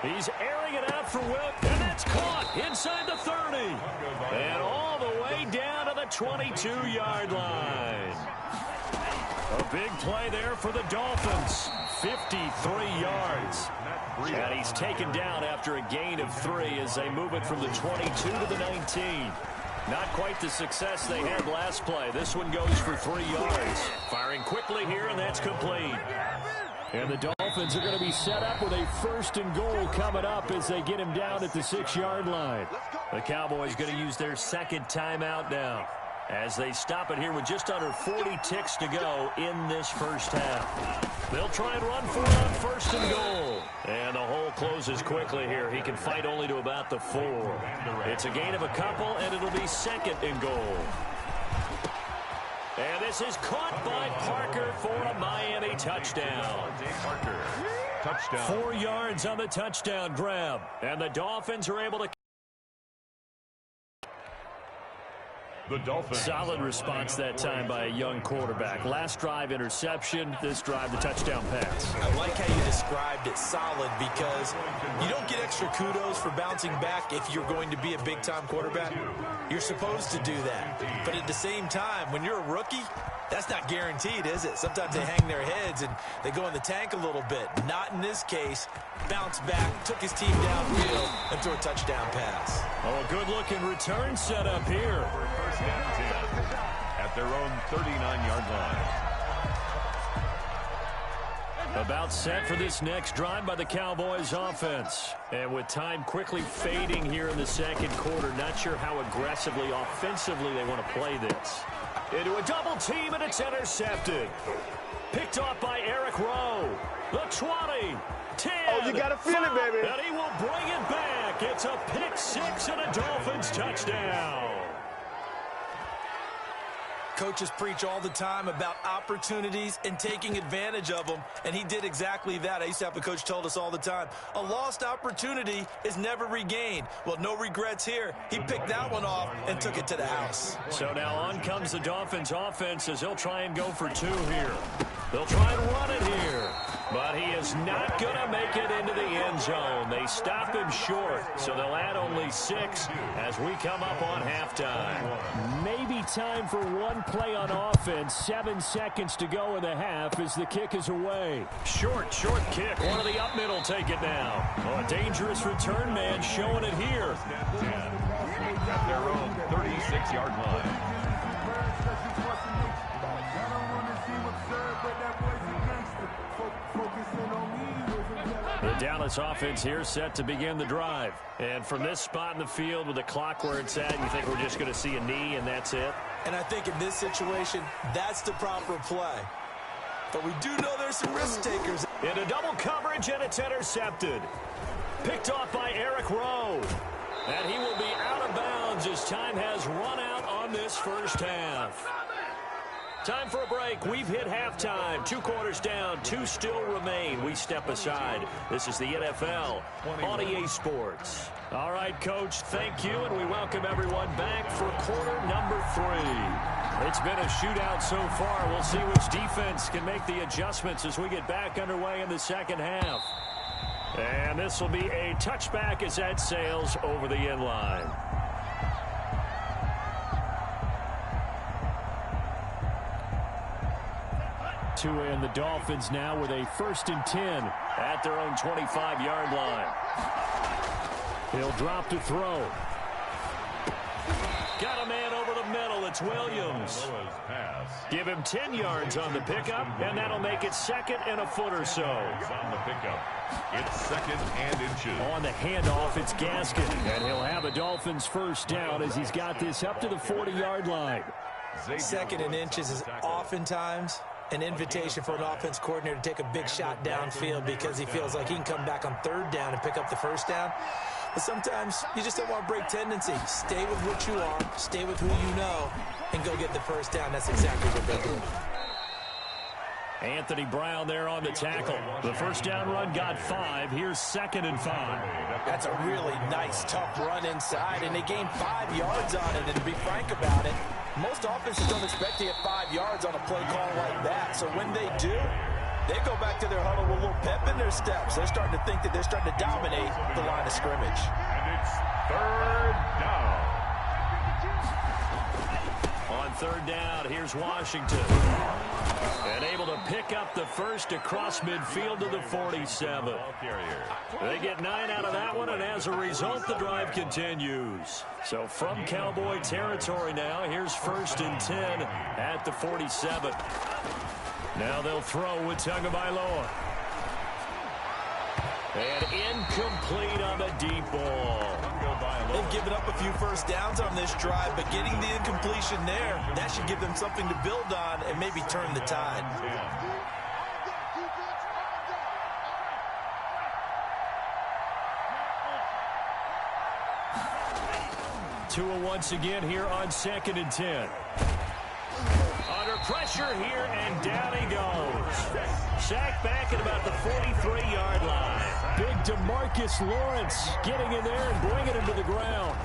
He's airing it out for Wilt, and that's caught inside the 30. And all the way down to the 22-yard line. A big play there for the Dolphins. 53 yards. And he's taken down after a gain of 3 as they move it from the 22 to the 19. Not quite the success they had last play. This one goes for 3 yards. Firing quickly here, and that's complete. And the Dolphins are going to be set up with a 1st and goal coming up as they get him down at the 6-yard line. The Cowboys going to use their 2nd timeout now as they stop it here with just under 40 ticks to go in this first half. They'll try and run for it on 1st and goal. And the hole closes quickly here. He can fight only to about the 4. It's a gain of a couple, and it'll be 2nd and goal. And this is caught by Parker for a Miami touchdown. Touchdown. 4 yards on the touchdown grab. And the Dolphins are able to... Solid response that time by a young quarterback. Last drive, interception. This drive, the touchdown pass. I like how you described it, solid, because you don't get extra kudos for bouncing back if you're going to be a big-time quarterback. You're supposed to do that. But at the same time, when you're a rookie, that's not guaranteed, is it? Sometimes they hang their heads and they go in the tank a little bit. Not in this case. Bounced back, took his team downfield, and threw a touchdown pass. Oh, a good-looking return set up here. First and 10 at their own 39-yard line. About set for this next drive by the Cowboys offense. And with time quickly fading here in the 2nd quarter, not sure how aggressively, offensively they want to play this. Into a double team, and it's intercepted. Picked off by Eric Rowe. The 20. 10. Oh, you got to feel it, baby. And he will bring it back. It's a pick 6 and a Dolphins touchdown. Coaches preach all the time about opportunities and taking advantage of them, and he did exactly that. I used to have a coach told us all the time, a lost opportunity is never regained. Well, no regrets here. He picked that one off and took it to the house. So now on comes the Dolphins offense as they'll try and go for 2 here. They'll try and run it here. But he is not going to make it into the end zone. They stop him short, so they'll add only 6 as we come up on halftime. Maybe time for one play on offense. 7 seconds to go in the half as the kick is away. Short kick. One of the up middle take it now. Oh, a dangerous return man showing it here. At their own 36-yard line. The Dallas offense here set to begin the drive. And from this spot in the field with the clock where it's at, you think we're just going to see a knee and that's it? And I think in this situation, that's the proper play. But we do know there's some risk takers. Into double coverage, and it's intercepted. Picked off by Eric Rowe. And he will be out of bounds as time has run out on this first half. Time for a break. We've hit halftime. 2 quarters down. 2 still remain. We step aside. This is the NFL on EA Sports. All right, Coach, thank you, and we welcome everyone back for quarter number 3. It's been a shootout so far. We'll see which defense can make the adjustments as we get back underway in the second half. And this will be a touchback as that sails over the end line. And the Dolphins now with a 1st and 10 at their own 25-yard line. He'll drop to throw. Got a man over the middle. It's Williams. Give him 10 yards on the pickup, and that'll make it 2nd and a foot or so. On the pickup, it's 2nd and inches. On the handoff, it's Gaskin, and he'll have a Dolphins first down as he's got this up to the 40-yard line. 2nd and inches is oftentimes an invitation for an offense coordinator to take a big shot downfield because he feels like he can come back on 3rd down and pick up the first down. But sometimes you just don't want to break tendency. Stay with what you are, stay with who you know, and go get the first down. That's exactly what they're doing. Anthony Brown there on the tackle. The first down run got 5. Here's 2nd and 5. That's a really nice, tough run inside, and they gained 5 yards on it. And to be frank about it, most offenses don't expect to get 5 yards on a play call like that. So when they do, They go back to their huddle with a little pep in their steps. They're starting to think that they're starting to dominate the line of scrimmage. And it's third down. On third down, here's Washington. And able to pick up the first across midfield to the 47. They get 9 out of that one, and as a result, the drive continues. So from Cowboy territory now, here's 1st and 10 at the 47. Now they'll throw with Tagovailoa. And incomplete on the deep ball. They've given up a few first downs on this drive, but getting the incompletion there, that should give them something to build on and maybe turn the tide. Tua once again here on 2nd and 10. Under pressure here, and down he goes. Sacked back at about the 43-yard line. Big DeMarcus Lawrence getting in there and bringing him to the ground.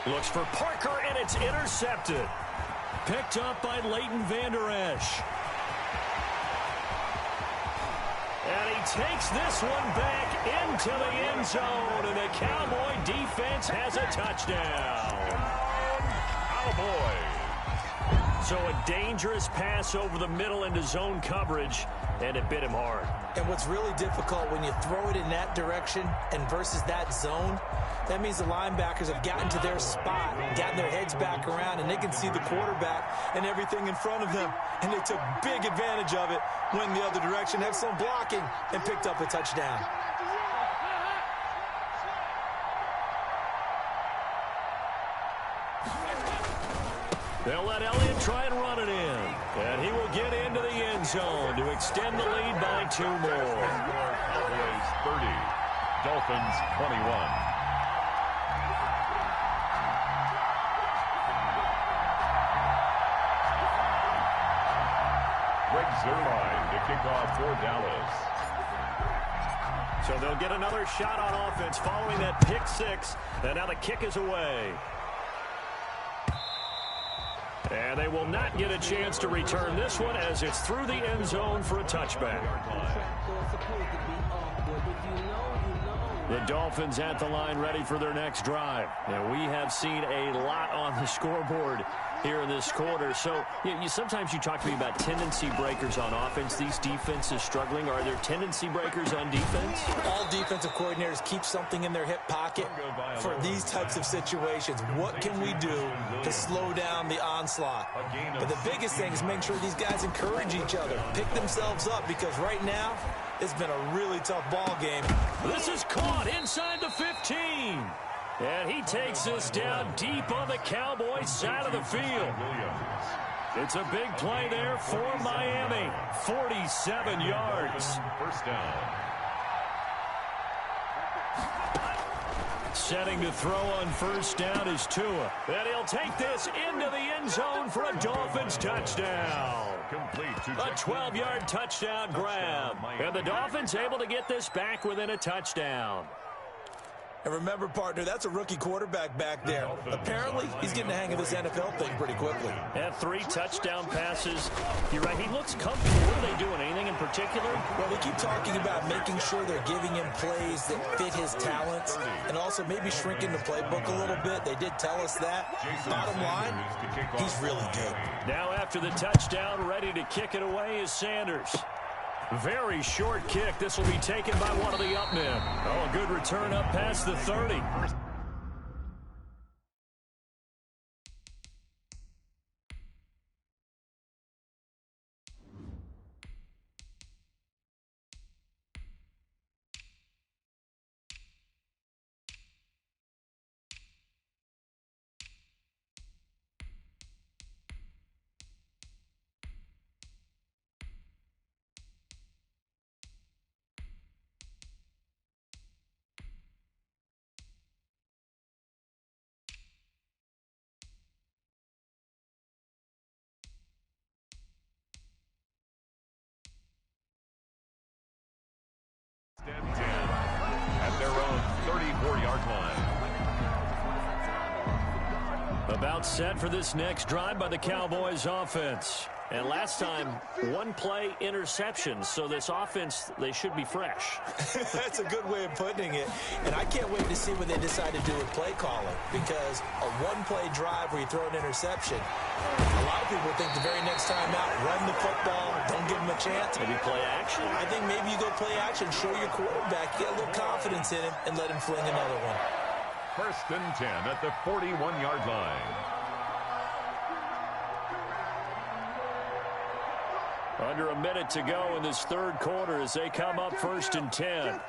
Looks for Parker, and it's intercepted. Picked up by Leighton Vander Esch. And he takes this one back into the end zone, and the Cowboy defense has a touchdown. Cowboys. So a dangerous pass over the middle into zone coverage, and it bit him hard. And what's really difficult when you throw it in that direction and versus that zone, that means the linebackers have gotten to their spot, gotten their heads back around, and they can see the quarterback and everything in front of them. And they took big advantage of it, went the other direction, had some blocking, and picked up a touchdown. They'll let Elliott try and run it in. And he will get into the end zone to extend the lead by 2 more. Cowboys 30, Dolphins 21. Greg Zuerlein to kick off for Dallas. So they'll get another shot on offense following that pick 6. And now the kick is away. And they will not get a chance to return this one as it's through the end zone for a touchback. The Dolphins at the line ready for their next drive. And we have seen a lot on the scoreboard here in this quarter. So sometimes you talk to me about tendency breakers on offense. These defenses struggling. Are there tendency breakers on defense? All defensive coordinators keep something in their hip pocket for these types of situations. What can we do to slow down the onslaught? But the biggest thing is make sure these guys encourage each other, pick themselves up, because right now it's been a really tough ball game. This is caught inside the 15. And he takes this down deep on the Cowboys side of the field. It's a big play there for Miami. 47 yards. First down. Setting to throw on first down is Tua. And he'll take this into the end zone for a Dolphins touchdown. Complete to A 12-yard touchdown grab. And the Dolphins able to get this back within a touchdown. And remember, partner, that's a rookie quarterback back there. Apparently, he's getting the hang of this NFL thing pretty quickly. Had 3 touchdown passes. You're right, he looks comfortable. What are they doing? Anything in particular? Well, they keep talking about making sure they're giving him plays that fit his talents and also maybe shrinking the playbook a little bit. They did tell us that. Bottom line, he's really good. Now after the touchdown, ready to kick it away is Sanders. Very short kick. This will be taken by one of the up men. Oh, a good return up past the 30. At their own 34-yard line. About set for this next drive by the Cowboys offense. And last time, one play interception. So this offense, they should be fresh. That's a good way of putting it. And I can't wait to see what they decide to do with play calling. Because a one-play drive where you throw an interception, a lot of people think the very next time out, run the football, don't give them a chance. Maybe play action. I think maybe you go play action, show your quarterback, get a little confidence in him, and let him fling another one. 1st and 10 at the 41-yard line. Under a minute to go in this third quarter as they come up 1st and 10.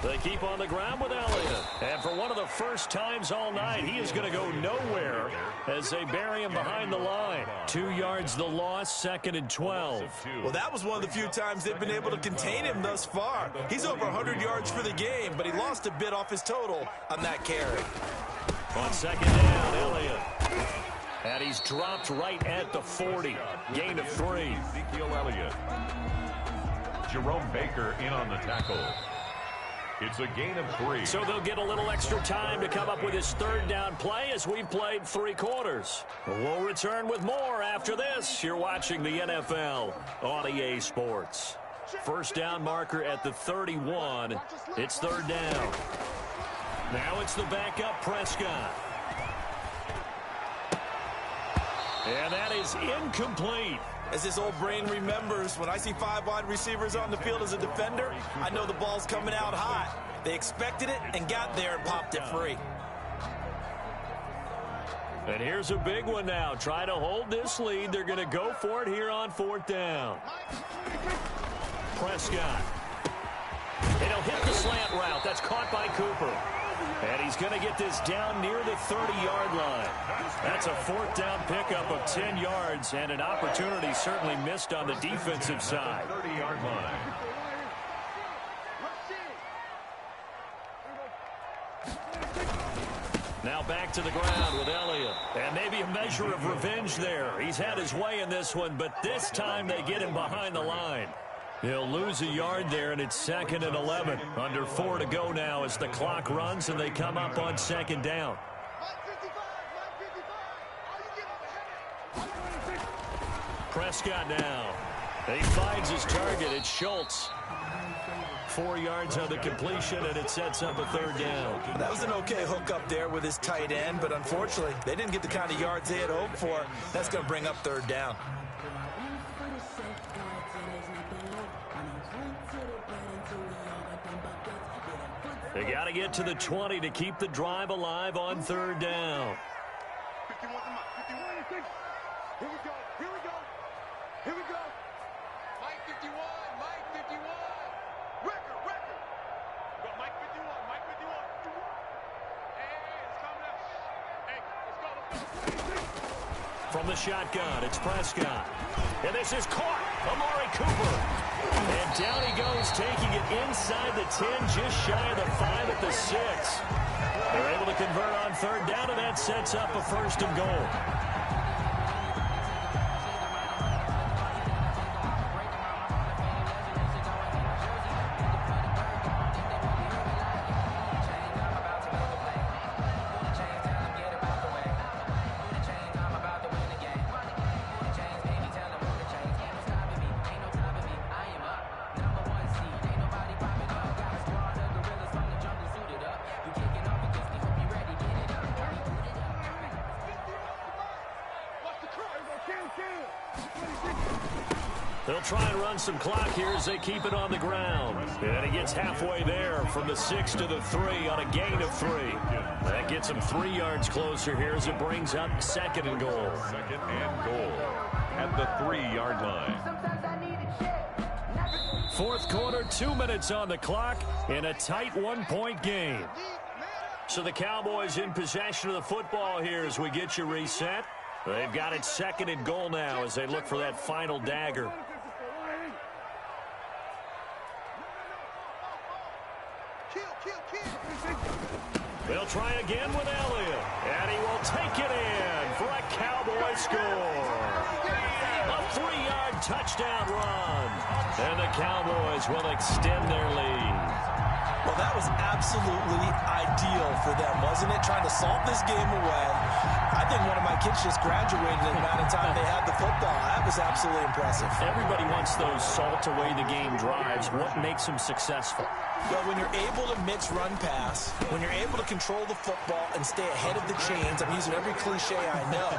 They keep on the ground with Elliott. And for one of the first times all night, he is going to go nowhere as they bury him behind the line. 2 yards the loss, 2nd and 12. Well, that was one of the few times they've been able to contain him thus far. He's over 100 yards for the game, but he lost a bit off his total on that carry. On 2nd down, Elliott. And he's dropped right at the 40. Gain of 3. Ezekiel Elliott. Jerome Baker in on the tackle. It's a gain of 3. So they'll get a little extra time to come up with his third down play as we've played 3 quarters. We'll return with more after this. You're watching the NFL on EA Sports. First down marker at the 31. It's 3rd down. Now it's the backup Prescott. And that is incomplete. As his old brain remembers, when I see 5 wide receivers on the field as a defender, I know the ball's coming out hot. They expected it and got there and popped it free. And here's a big one now. Try to hold this lead. They're going to go for it here on 4th down. Prescott. And he'll hit the slant route. That's caught by Cooper. And he's going to get this down near the 30-yard line. That's a 4th down pickup of 10 yards and an opportunity certainly missed on the defensive side. 30-yard line. Now back to the ground with Elliott. And maybe a measure of revenge there. He's had his way in this one, but this time they get him behind the line. He'll lose a yard there, and it's 2nd and 11. Under 4 to go now as the clock runs, and they come up on 2nd down. Prescott now. He finds his target. It's Schultz. 4 yards on the completion, and it sets up a 3rd down. That was an okay hook up there with his tight end, but unfortunately, they didn't get the kind of yards they had hoped for. That's going to bring up 3rd down. They got to get to the 20 to keep the drive alive on 3rd down. 51 Here we go. Here we go. Here we go. Mike 51. Mike 51. Record. Go Mike 51. Mike 51. Hey, it's coming up. Hey, let's go. From the shotgun, it's Prescott. And this is caught. Amari Cooper. And down he goes, taking it inside the 10, just shy of the 5 at the 6. They're able to convert on 3rd down, and that sets up a 1st and goal. They'll try and run some clock here as they keep it on the ground. And he gets halfway there from the 6 to the 3 on a gain of 3. That gets him 3 yards closer here as it brings up 2nd and goal. 2nd and goal at the 3-yard line. 4th quarter, 2 minutes on the clock in a tight 1-point game. So the Cowboys in possession of the football here as we get you reset. They've got it 2nd and goal now as they look for that final dagger. They'll try again with Elliott, and he will take it in for a Cowboy score. A 3-yard touchdown run. And the Cowboys will extend their lead. Well, that was absolutely ideal for them, wasn't it? Trying to salt this game away. I think one of my kids just graduated in the amount of time they had the football. That was absolutely impressive. Everybody wants those salt away the game drives. What makes them successful? Well, when you're able to mix run pass, when you're able to control the football and stay ahead of the chains, I'm using every cliche I know,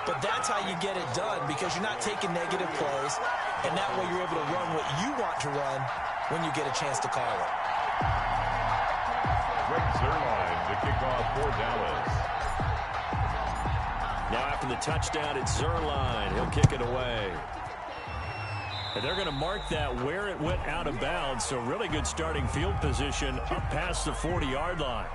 but that's how you get it done because you're not taking negative plays, and that way you're able to run what you want to run when you get a chance to call it. Greg Zuerlein to kick off for Dallas. Now after the touchdown, it's Zuerlein. He'll kick it away. And they're going to mark that where it went out of bounds, so really good starting field position up past the 40-yard line.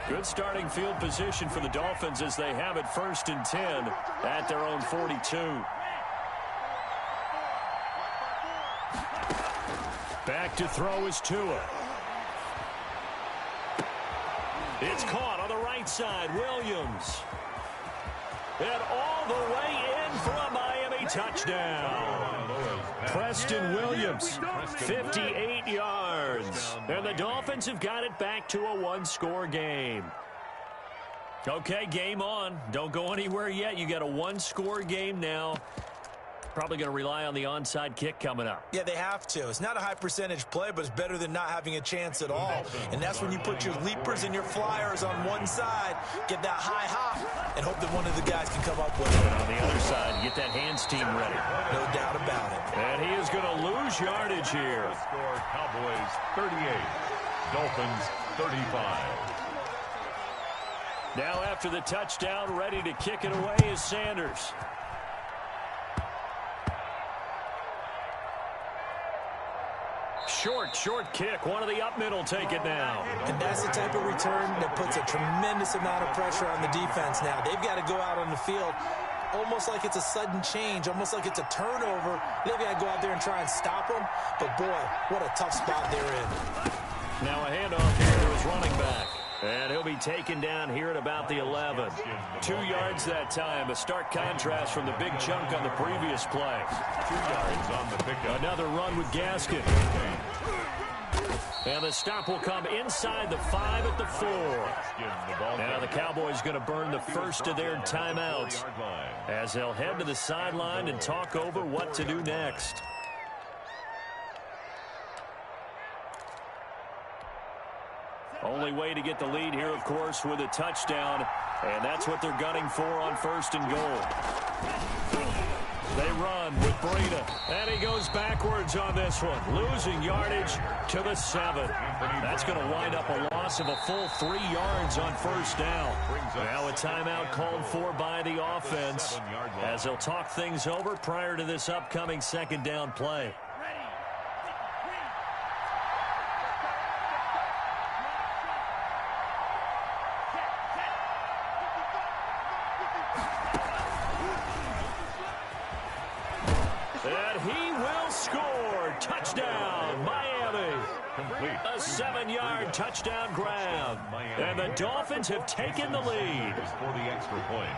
Good starting field position for the Dolphins as they have it 1st and 10 at their own 42. Back to throw is Tua. It's caught on the right side. Williams. And all the way in for a Miami touchdown. Preston Williams, 58 yards. And the Dolphins have got it back to a one-score game. Okay, game on. Don't go anywhere yet. You got a one-score game now. Probably going to rely on the onside kick coming up. Yeah, they have to. It's not a high percentage play, but it's better than not having a chance at all. And that's when you put your leapers and your flyers on one side, get that high hop, and hope that one of the guys can come up with it. And on the other side, get that hands team ready. No doubt about it. And he is going to lose yardage here. Score Cowboys 38, Dolphins 35. Now after the touchdown, ready to kick it away is Sanders. Short kick. One of the up middle take it now. And that's the type of return that puts a tremendous amount of pressure on the defense now. They've got to go out on the field almost like it's a sudden change, almost like it's a turnover. They've got to go out there and try and stop them. But, boy, what a tough spot they're in. Now a handoff here to his running back. And he'll be taken down here at about the 11. 2 yards that time. A stark contrast from the big chunk on the previous play. 2 yards on the pickup. Another run with Gaskin. And the stop will come inside the 5 at the 4. Now the Cowboys going to burn the first of their timeouts as they'll head to the sideline and talk over what to do next. Only way to get the lead here, of course, with a touchdown. And that's what they're gunning for on 1st and goal. They run with Breida. And he goes backwards on this one. Losing yardage to the 7. That's going to wind up a loss of a full 3 yards on 1st down. Now a timeout called for by the offense as they'll talk things over prior to this upcoming 2nd down play. And he will score. Touchdown, Miami. Complete. A 7-yard touchdown grab. And the Dolphins have taken the lead. For the extra point.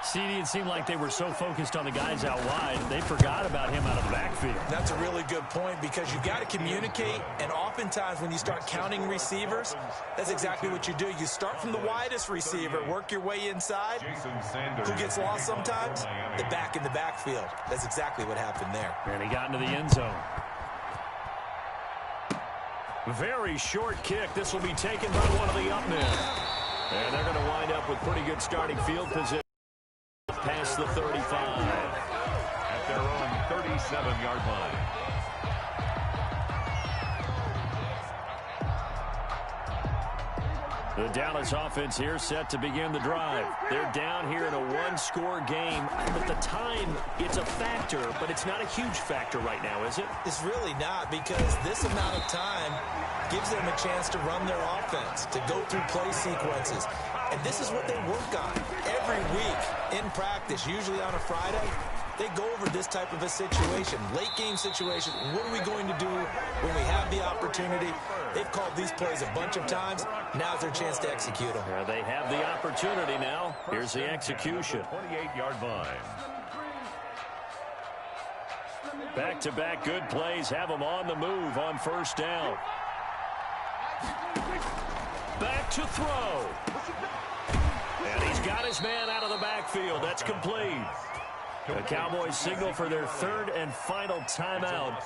CD, it seemed like they were so focused on the guys out wide, they forgot about him out of the backfield. That's a really good point because you got to communicate, and oftentimes when you start counting receivers, that's exactly what you do. You start from the widest receiver, work your way inside. Who gets lost sometimes? The back in the backfield. That's exactly what happened there. And he got into the end zone. Very short kick. This will be taken by one of the up men. And they're going to wind up with pretty good starting field position. Past the 35. At their own 37-yard line. The Dallas offense here set to begin the drive. They're down here in a one-score game. But the time, it's a factor, but it's not a huge factor right now, is it? It's really not because this amount of time gives them a chance to run their offense, to go through play sequences. And this is what they work on every week in practice, usually on a Friday. they go over this type of a situation, late game situation. What are we going to do when we have the opportunity? They've called these plays a bunch of times. Now's their chance to execute them. Yeah, they have the opportunity now. Here's the execution. 28-yard line. Back-to-back good plays have them on the move on first down. Back to throw. And he's got his man out of the backfield. That's complete. The Cowboys signal for their third and final timeout,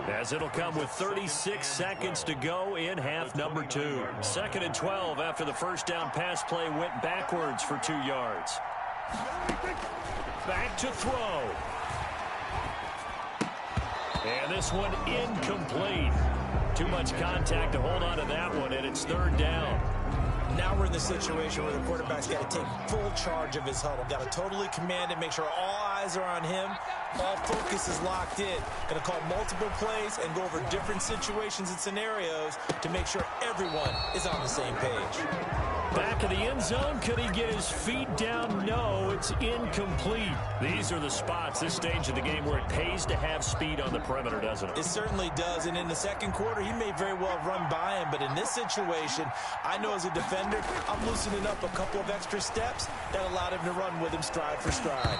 as it'll come with 36 seconds to go in half number 2. 2nd and 12 after the first down pass play went backwards for 2 yards. Back to throw. And this one incomplete. Too much contact to hold on to that one, and it's 3rd down. Now we're in the situation where the quarterback's got to take full charge of his huddle. Got to totally command it, make sure all eyes are on him. All focus is locked in. Going to call multiple plays and go over different situations and scenarios to make sure everyone is on the same page. Back of the end zone. Could he get his feet down? No, it's incomplete. These are the spots, this stage of the game, where it pays to have speed on the perimeter, doesn't it? It certainly does, and in the second quarter, he may very well run by him, but in this situation, I know as a defender, I'm loosening up a couple of extra steps that allowed him to run with him stride for stride.